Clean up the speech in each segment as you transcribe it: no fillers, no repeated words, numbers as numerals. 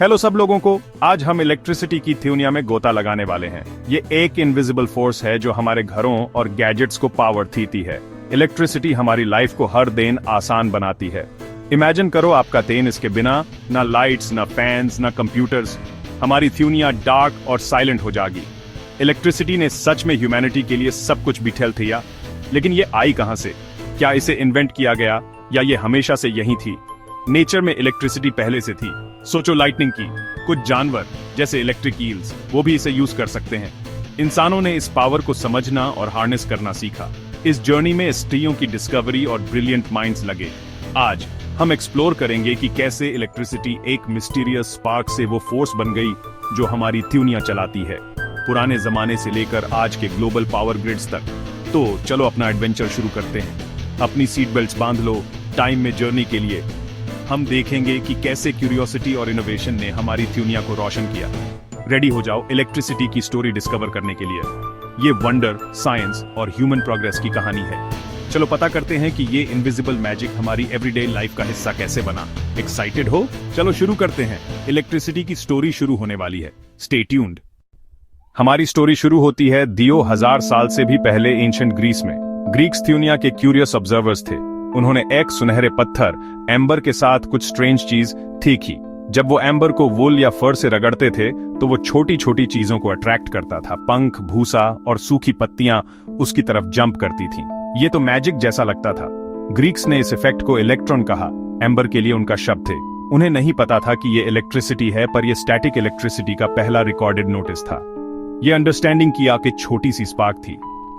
Hello सब लोगों को। आज हम इलेक्ट्रिसिटी की दुनिया में गोता लगाने वाले हैं। ये एक इनविजिबल फोर्स है जो हमारे घरों और गैजेट्स को पावर देती है। इलेक्ट्रिसिटी हमारी लाइफ को हर दिन आसान बनाती है। इमेजिन करो आपका दिन इसके बिना, ना लाइट्स, ना फैंस, ना कंप्यूटर्स, हमारी दुनिया डार्क और साइलेंट हो जाएगी। इलेक्ट्रिसिटी ने सच में ह्यूमैनिटी के लिए सब कुछ बिठेल दिया, लेकिन ये आई कहां से? क्या इसे इन्वेंट किया गया या ये हमेशा से यही थी? नेचर में इलेक्ट्रिसिटी पहले से थी। सोचो लाइटनिंग की, कुछ जानवर जैसे इलेक्ट्रिक ईल्स वो भी इसे यूज कर सकते हैं। इंसानों ने इस पावर को समझना और हार्नेस करना सीखा। इस जर्नी में स्त्रियों की डिस्कवरी और ब्रिलियंट माइंड्स लगे। आज हम एक्सप्लोर करेंगे कि कैसे इलेक्ट्रिसिटी एक मिस्टीरियस स्पार्क से वो फोर्स बन गई जो हमारी दुनिया चलाती है, पुराने जमाने से लेकर आज के ग्लोबल पावर ग्रिड्स तक। तो चलो अपना एडवेंचर शुरू करते हैं। अपनी सीट बेल्ट्स बांध लो। टाइम में जर्नी के लिए हम देखेंगे कि कैसे क्यूरियोसिटी और इनोवेशन ने हमारी दुनिया को रोशन किया। रेडी हो जाओ इलेक्ट्रिसिटी की स्टोरी डिस्कवर करने के लिए। ये वंडर, साइंस और ह्यूमन प्रोग्रेस की कहानी है। चलो पता करते हैं कि ये इनविजिबल मैजिक हमारी एवरीडे लाइफ का हिस्सा कैसे बना। एक्साइटेड हो? चलो शुरू करते हैं। इलेक्ट्रिसिटी की स्टोरी शुरू होने वाली है। Stay tuned. हमारी स्टोरी शुरू होती है दियो 1000 साल से भी पहले एंशिएंट ग्रीस में। ग्रीक्स दुनिया के क्यूरियस ऑब्जर्वर्स थे। उन्होंने एक सुनहरे पत्थर एम्बर के साथ कुछ स्ट्रेंज चीज देखी। जब वो एम्बर को वुल या फर से रगड़ते थे तो वो छोटी छोटी चीजों को अट्रैक्ट करता था। पंख, भूसा और सूखी पत्तियां उसकी तरफ जंप करती थीं। ये तो मैजिक जैसा लगता था। ग्रीक्स ने इस इफेक्ट को इलेक्ट्रॉन कहा। एम्बर के लिए उनका शब्द थे। उन्हें नहीं पता था कि ये इलेक्ट्रिसिटी है, पर यह स्टैटिक इलेक्ट्रिसिटी का पहला रिकॉर्डेड नोटिस था। ये अंडरस्टैंडिंग किया कि छोटी सी स्पार्क थी।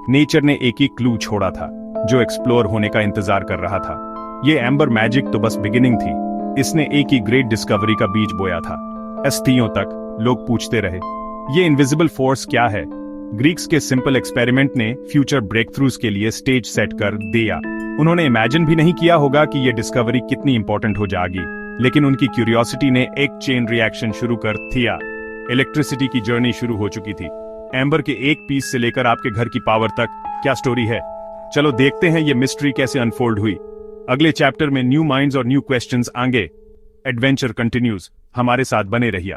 नेचर ने एक ही क्लू छोड़ा था जो एक्सप्लोर होने का इंतजार कर रहा था। ये एम्बर मैजिक तो बस बिगिनिंग थी। इसने एक ही ग्रेट डिस्कवरी का बीज बोया था। अस्थियों तक लोग पूछते रहे, ये इनविजिबल फोर्स क्या है? ग्रीक्स के सिंपल एक्सपेरिमेंट ने फ्यूचर ब्रेकथ्रूज के लिए स्टेज सेट कर दिया। उन्होंने इमेजिन भी नहीं किया होगा कि ये डिस्कवरी कितनी इंपॉर्टेंट हो जाएगी, लेकिन उनकी क्यूरियोसिटी ने एक चेन रिएक्शन शुरू कर दिया। इलेक्ट्रिसिटी की जर्नी शुरू हो चुकी थी। एम्बर के एक पीस से लेकर आपके घर की पावर तक क्या स्टोरी है? चलो देखते हैं ये मिस्ट्री कैसे अनफोल्ड हुई। अगले चैप्टर में न्यू माइंड्स और न्यू क्वेश्चंस आएंगे। एडवेंचर कंटिन्यूज, हमारे साथ बने रहिए।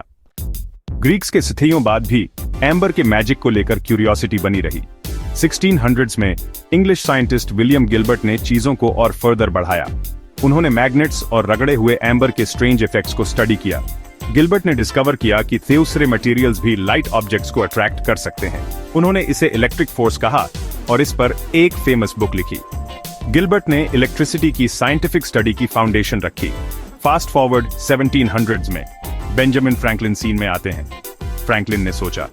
ग्रीक्स के सदियों बाद भी एम्बर के मैजिक को लेकर क्यूरियोसिटी बनी रही। 1600s में इंग्लिश साइंटिस्ट विलियम गिलबर्ट ने चीजों को और फर्दर बढ़ाया। उन्होंने मैग्नेट्स और रगड़े हुए एम्बर के स्ट्रेंज इफेक्ट्स को स्टडी किया। गिलबर्ट ने डिस्कवर किया कि दूसरे मटेरियल्स भी लाइट ऑब्जेक्ट्स को अट्रैक्ट कर सकते हैं। उन्होंने इसे इलेक्ट्रिक फोर्स कहा और इस पर एक फेमस बुक लिखी। गिलबर्ट ने इलेक्ट्रिसिटी की साइंटिफिक स्टडी की फाउंडेशन रखी। फास्ट फॉरवर्ड 1700s में बेंजामिन फ्रैंकलिन सीन में आते हैं। फ्रैंकलिन ने सोचा,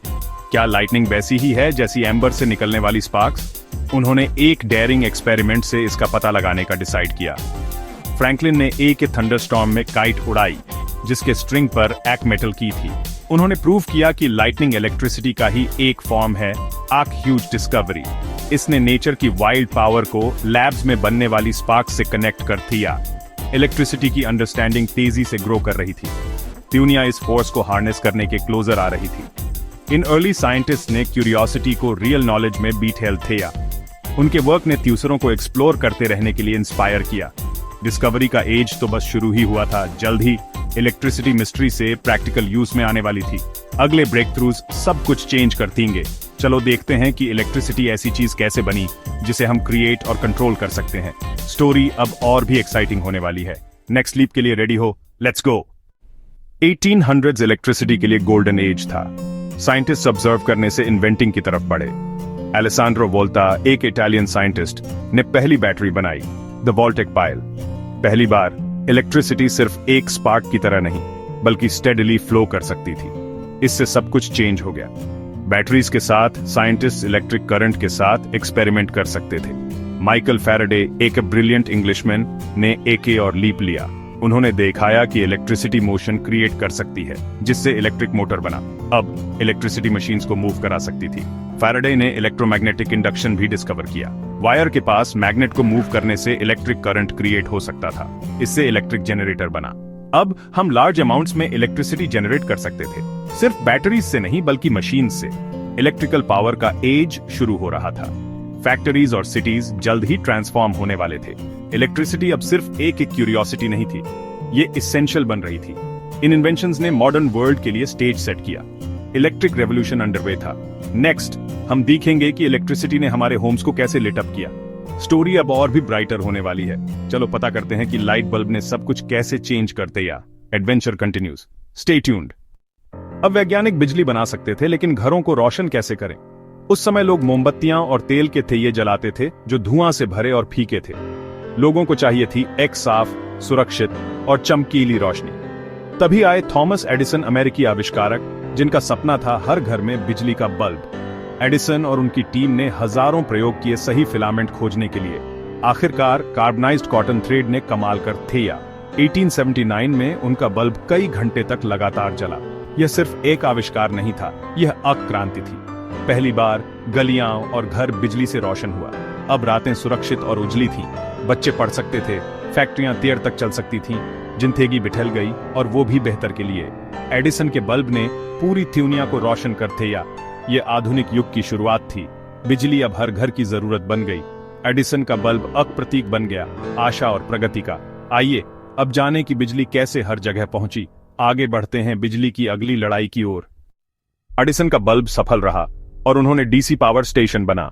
क्या लाइटनिंग वैसी ही है जैसी एम्बर से निकलने वाली स्पार्क्स? उन्होंने एक डेयरिंग एक्सपेरिमेंट से इसका पता लगाने का डिसाइड किया। फ्रैंकलिन ने एक थंडरस्टॉर्म में काइट उड़ाई जिसके स्ट्रिंग पर एक मेटल की थी। उन्होंने प्रूव किया कि लाइटनिंग इलेक्ट्रिसिटी का ही एक फॉर्म है। एक ह्यूज डिस्कवरी। इसने नेचर की वाइल्ड पावर को लैब्स में बनने वाली स्पार्क से कनेक्ट कर दिया। इलेक्ट्रिसिटी की अंडरस्टैंडिंग तेजी से ग्रो कर रही थी। दुनिया इस फोर्स को हार्नेस करने के क्लोजर आ रही थी। इन अर्ली साइंटिस्ट ने क्यूरियोसिटी को रियल नॉलेज में बीटेल दिया। उनके वर्क ने दूसरों को एक्सप्लोर करते रहने के लिए इंस्पायर किया। डिस्कवरी का एज तो बस शुरू ही हुआ था। जल्द ही इलेक्ट्रिसिटी मिस्ट्री से प्रैक्टिकल यूज में आने वाली थी। अगले ब्रेक थ्रूज सब कुछ चेंज कर देंगे। चलो देखते हैं कि इलेक्ट्रिसिटी ऐसी चीज कैसे बनी जिसे हम क्रिएट और कंट्रोल कर सकते हैं। स्टोरी अब और भी एक्साइटिंग होने वाली है। नेक्स्ट लीप के लिए रेडी हो? Let's go. 1800s इलेक्ट्रिसिटी के लिए गोल्डन एज था। साइंटिस्ट ऑब्जर्व करने से इन्वेंटिंग की तरफ बढ़े। एलेसांड्रो वोल्टा, एक इटालियन साइंटिस्ट, ने पहली बैटरी बनाई, द वोल्टेक पाइल। पहली बार इलेक्ट्रिसिटी सिर्फ एक स्पार्क की तरह नहीं बल्कि स्टेडली फ्लो कर सकती थी। इससे सब कुछ चेंज हो गया। बैटरीज के साथ साइंटिस्ट इलेक्ट्रिक करंट के साथ एक्सपेरिमेंट कर सकते थे। माइकल फैराडे, एक ब्रिलियंट इंग्लिशमैन, ने एके और लीप लिया। उन्होंने दिखाया कि इलेक्ट्रिसिटी मोशन क्रिएट कर सकती है जिससे इलेक्ट्रिक मोटर बना। अब इलेक्ट्रिसिटी मशीन्स को मूव करा सकती थी। फैराडे ने इलेक्ट्रोमैग्नेटिक इंडक्शन भी डिस्कवर किया। वायर के पास मैग्नेट को मूव करने से इलेक्ट्रिक करंट क्रिएट हो सकता था। इससे इलेक्ट्रिक जनरेटर बना। अब हम लार्ज अमाउंट्स में इलेक्ट्रिसिटी जनरेट कर सकते थे, सिर्फ बैटरीज से नहीं बल्कि मशीन से। इलेक्ट्रिकल पावर का एज शुरू हो रहा था। फैक्ट्रीज और सिटीज जल्द ही ट्रांसफॉर्म होने वाले थे। इलेक्ट्रिसिटी अब सिर्फ एक क्यूरियोसिटी नहीं थी, ये इसेंशियल बन रही थी। इन इन्वेंशंस ने मॉडर्न वर्ल्ड के लिए स्टेज सेट किया। इलेक्ट्रिक रेवोल्यूशन अंडरवे था। नेक्स्ट हम देखेंगे कि इलेक्ट्रिसिटी ने हमारे होम्स को कैसे लिट अप किया। स्टोरी अब और भी ब्राइटर होने वाली है। चलो पता करते हैं कि लाइट बल्ब ने सब कुछ कैसे चेंज करते या एडवेंचर कंटिन्यूज। Stay tuned. अब वैज्ञानिक बिजली बना सकते थे, लेकिन घरों को रोशन कैसे करें? उस समय लोग मोमबत्तियां और तेल के थिये जलाते थे जो धुआं से भरे और फीके थे। लोगों को चाहिए थी एक साफ, सुरक्षित और चमकीली रोशनी। तभी आए थॉमस एडिसन, अमेरिकी आविष्कारक, जिनका सपना था हर घर में बिजली का बल्ब। एडिसन और उनकी टीम ने हजारों प्रयोग किए सही फिलामेंट खोजने के लिए। आखिरकार कार्बनाइज्ड कॉटन थ्रेड ने कमाल कर थिया। 1879 में उनका बल्ब कई घंटे तक लगातार जला। यह सिर्फ एक आविष्कार नहीं था, यह क्रांति थी। पहली बार गलियां और घर बिजली से रोशन हुआ। अब रातें सुरक्षित और उजली थीं, बच्चे पढ़ सकते थे, फैक्ट्रियां देर तक चल सकती थीं, जिंदगी बिठल गई, और वो भी बेहतर के लिए। एडिसन के बल्ब ने पूरी दुनिया को रोशन कर थिया। ये आधुनिक युग की शुरुआत थी। बिजली अब हर घर की जरूरत बन गई। एडिसन का बल्ब प्रतीक बन गया, आशा और प्रगति का। आइए अब जाने कि बिजली कैसे हर जगह पहुंची। आगे बढ़ते हैं बिजली की अगली लड़ाई की ओर। एडिसन का बल्ब सफल रहा और उन्होंने डीसी पावर स्टेशन बना।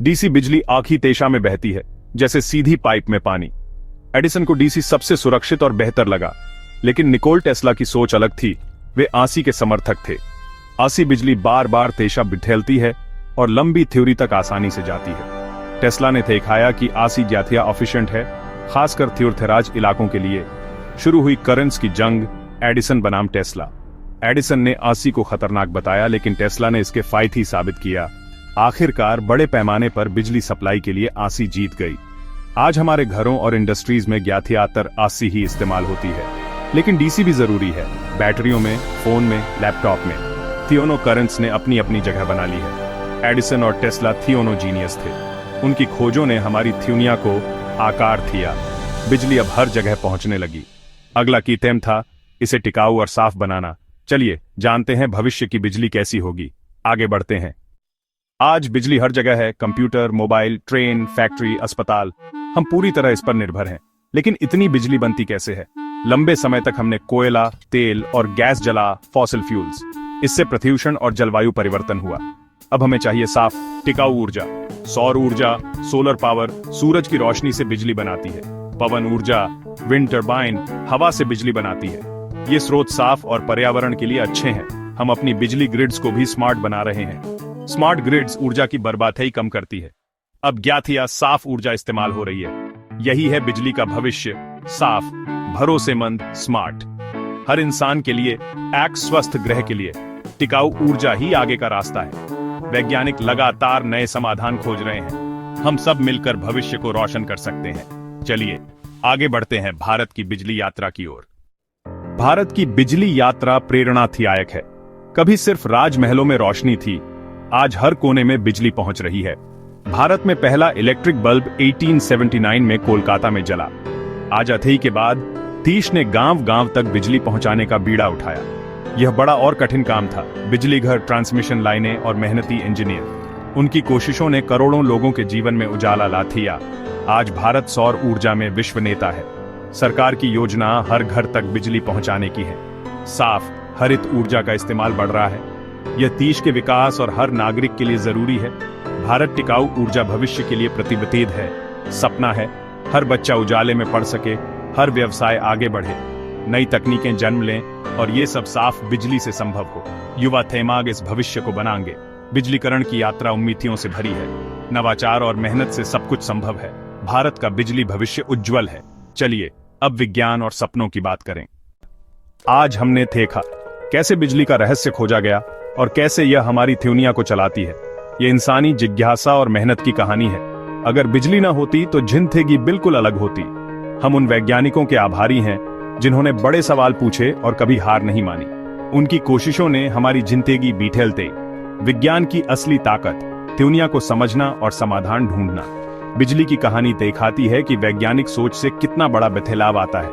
डीसी बिजली आखी तेशा में बहती है, जैसे सीधी पाइप में पानी। एडिसन को डीसी सबसे सुरक्षित और बेहतर लगा, लेकिन निकोल टेस्ला की सोच अलग थी। वे आसी के समर्थक थे। आसी बिजली बार बार तेशा बिठेलती है और लंबी थ्योरी तक आसानी से जाती है। टेस्ला ने दिखाया कि आसी ज्यादा एफिशिएंट है, खासकर थ्योरथेराज इलाकों के लिए। शुरू हुई करंट्स की जंग। एडिसन बनाम टेस्ला। एडिसन ने आसी को खतरनाक बताया, लेकिन टेस्ला ने इसके फायदे ही साबित किया। आखिरकार बड़े पैमाने पर बिजली सप्लाई के लिए आसी जीत गई। आज हमारे घरों और इंडस्ट्रीज में ज्यादातर आसी ही इस्तेमाल होती है, लेकिन डीसी भी जरूरी है। बैटरियों में, फोन में, लैपटॉप में। थियोनो करंट्स ने अपनी अपनी जगह बना ली है। एडिसन और टेस्ला थियोनो जीनियस थे। उनकी खोजों ने हमारी दुनिया को आकार दिया। बिजली अब हर जगह पहुंचने लगी। अगला की थीम था इसे टिकाऊ और साफ बनाना। चलिए जानते हैं भविष्य की बिजली कैसी होगी। आगे बढ़ते हैं। आज बिजली हर जगह है। कंप्यूटर, मोबाइल, ट्रेन, फैक्ट्री, अस्पताल, हम पूरी तरह इस पर निर्भर हैं। लेकिन इतनी बिजली बनती कैसे है? लंबे समय तक हमने कोयला, तेल और गैस जला, फॉसिल फ्यूल्स। इससे प्रदूषण और जलवायु परिवर्तन हुआ। अब हमें चाहिए साफ, टिकाऊ ऊर्जा। सौर ऊर्जा, सोलर पावर सूरज की रोशनी से बिजली बनाती है। पवन ऊर्जा, विंड टरबाइन हवा से बिजली बनाती है। ये स्रोत साफ और पर्यावरण के लिए अच्छे हैं। हम अपनी बिजली ग्रिड्स को भी स्मार्ट बना रहे हैं। स्मार्ट ग्रिड्स ऊर्जा की बर्बादी कम करती है। अब ज्ञात या साफ ऊर्जा इस्तेमाल हो रही है। यही है बिजली का भविष्य। साफ, भरोसेमंद, स्मार्ट। हर इंसान के लिए, एक स्वस्थ ग्रह के लिए टिकाऊ ऊर्जा ही आगे का रास्ता है। वैज्ञानिक लगातार नए समाधान खोज रहे हैं। हम सब मिलकर भविष्य को रोशन कर सकते हैं। चलिए आगे बढ़ते हैं भारत की बिजली यात्रा की ओर। भारत की बिजली यात्रा प्रेरणादायक है। कभी सिर्फ राजमहलों में रोशनी थी, आज हर कोने में बिजली पहुंच रही है। भारत में पहला इलेक्ट्रिक बल्ब 1879 में कोलकाता में जला। आजादी के बाद देश ने गांव-गांव तक बिजली पहुंचाने का बीड़ा उठाया। यह बड़ा और कठिन काम था। बिजली घर, ट्रांसमिशन लाइनें और मेहनती इंजीनियर। उनकी कोशिशों ने करोड़ों लोगों के जीवन में उजाला ला दिया। आज भारत सौर ऊर्जा में विश्व नेता है। सरकार की योजना हर घर तक बिजली पहुंचाने की है। साफ, हरित ऊर्जा का इस्तेमाल बढ़ रहा है। यह देश के विकास और हर नागरिक के लिए जरूरी है। भारत टिकाऊ ऊर्जा भविष्य के लिए प्रतिबद्ध है। सपना है हर बच्चा उजाले में पढ़ सके, हर व्यवसाय आगे बढ़े, नई तकनीकें जन्म लें, और ये सब साफ बिजली से संभव हो। युवा थेमाग इस भविष्य को बनाएंगे। बिजलीकरण की यात्रा उम्मीदों से भरी है। नवाचार और मेहनत से सब कुछ संभव है। भारत का बिजली भविष्य उज्जवल है। चलिए अब विज्ञान और सपनों की बात करें। आज हमने देखा कैसे बिजली का रहस्य खोजा गया और कैसे यह हमारी दुनिया को चलाती है। ये इंसानी जिज्ञासा और मेहनत की कहानी है। अगर बिजली ना होती तो जिंदगी बिल्कुल अलग होती। हम उन वैज्ञानिकों के आभारी हैं जिन्होंने बड़े सवाल पूछे और कभी हार नहीं मानी। उनकी कोशिशों ने हमारी जिंदगी बिठेलते। विज्ञान की असली ताकत, दुनिया को समझना और समाधान ढूंढना। बिजली की कहानी दिखाती है कि वैज्ञानिक सोच से कितना बड़ा बदलाव आता है।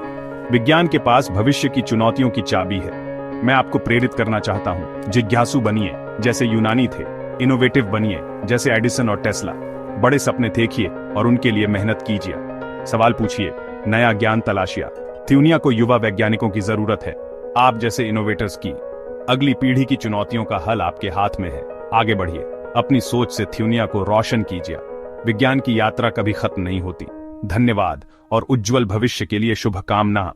विज्ञान के पास भविष्य की चुनौतियों की चाबी है। मैं आपको प्रेरित करना चाहता हूँ, जिज्ञासु बनिए जैसे यूनानी थे, इनोवेटिव बनिए जैसे एडिसन और टेस्ला। बड़े सपने देखिए और उनके लिए मेहनत कीजिए। सवाल पूछिए, नया ज्ञान तलाशिया। दुनिया को युवा वैज्ञानिकों की जरूरत है। आप जैसे इनोवेटर्स की। अगली पीढ़ी की चुनौतियों का हल आपके हाथ में है। आगे बढ़िए, अपनी सोच से दुनिया को रोशन कीजिए। विज्ञान की यात्रा कभी खत्म नहीं होती। धन्यवाद और उज्जवल भविष्य के लिए शुभकामना।